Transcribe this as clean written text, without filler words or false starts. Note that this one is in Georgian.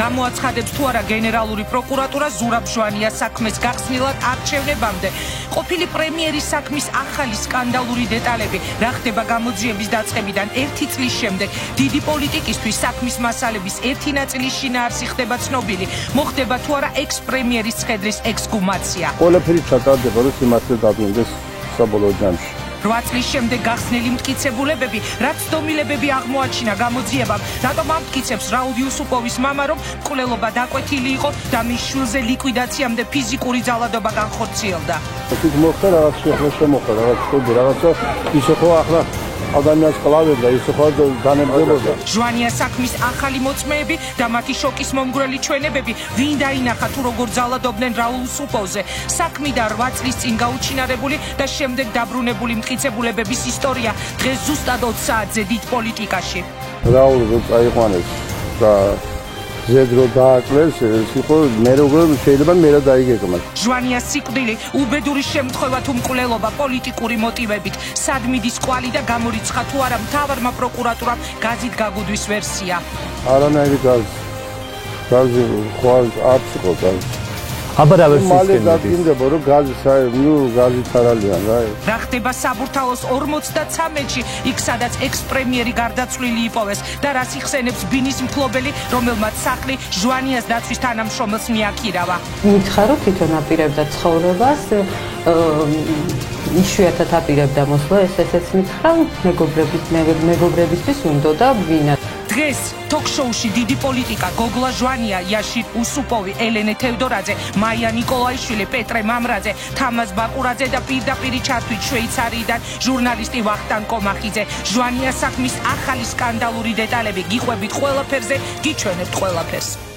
გამოაცხადებს თუ არა გენერალური პროკურატურა ზურაბ ჟვანიას საქმეს გახსნილად არჩევნებამდე. ყოფილი პრემიერის საქმის ახალი სკანდალური დეტალები რა ხდება გამოძიების დაწყებიდან 1 წლის შემდეგ. დიდი პოლიტიკისთვის საქმის მასალების ერთი ნაწილის შინაარსი ხდება ცნობილი. მოხდება თუ არა ექს-პრემიერის ცხედრის ექსგუმაცია. ყველაფერი ჩატარდება, რომ სიმართლე დაგვინდეს საბოლოო ჯამში. 8 წლის შემდეგ გახსნილი მტკიცებულებები, რაც დომილებები აღმოაჩინა გამოძიებამ, რატომ ამტკიცებს რაულ იუსუპოვის მამა, რომ მკვლელობა დაკვეთილი იყო და მის შვილზე ლიკვიდაციამდე ფიზიკური ძალადობა განხორციელდა. იქ მოხდა რაღაც შემოხდა, რაღაც ხდება, რაღაცა ისე ხო ახლა ადამიანს კლავებდა, ისე ხო განებდებოდა. ჟვანიას საქმის ახალი მოწმეები და მათი შოკის მომგვრელი ჩვენებები, ვინ დაინახა თუ როგორ ძალადობდნენ რაულ იუსუპოვზე. საქმიდან 8 წლის წინ გაუჩინარებული და შემდეგ დაბრუნებული მტკიცებულებების ისტორია დღეს ზუსტად 20 საათზე დიდ პოლიტიკაში. რაულ რო წაიყვანეს და ზედრო დააკლეს, იყო მე როგორ შეიძლება მე რა დაიგეგმა. ჟვანიას სიკვდილი უბედური შემთხვევა თუ მკვლელობა პოლიტიკური მოტივებით, სად მიდის კვალი და გამორიცხა თუ არა მთავარმა პროკურატურამ გაზით გაგუდვის ვერსია. არანაირი გაზი ხვალ არც იყო გაზი. აბა რა ვერსია მალე დაგინდება რომ გაზით არალიან რა. რა ხდება საბურთალოს 53-ში, იქ სადაც ექს-პრემიერი გარდაცვლილი იპოვეს და რას იხსენებს ბინის მფლობელი, რომელმაც სახლი ჟვანიას დაცვის თანამშრომელს მიაქირავა. მითხარო თვითონ აპირებდა ცხოვრებას, იშვიათად აპირებდა მოსვლა, ესეც მითხრა, მეგობრებისთვის უნდოდა ვინა. დღეს თოქ-შოუში დიდი პოლიტიკა გოგლა ჟვანია, იაშირ უსუპოვი, ელენე თევდორაძე, მაია ნიკოლაიშვილი, პეტრე მამრაძე, თამაზ ბაკურაძე და პირდაპირ ჩართვით შვეიცარიიდან ჟურნალისტი ვახტანგ კომახიძე. ჟვანიას საქმის ახალი სკანდალური დეტალები გიყვებით ყველაფერზე, გიჩვენებთ ყველაფერს.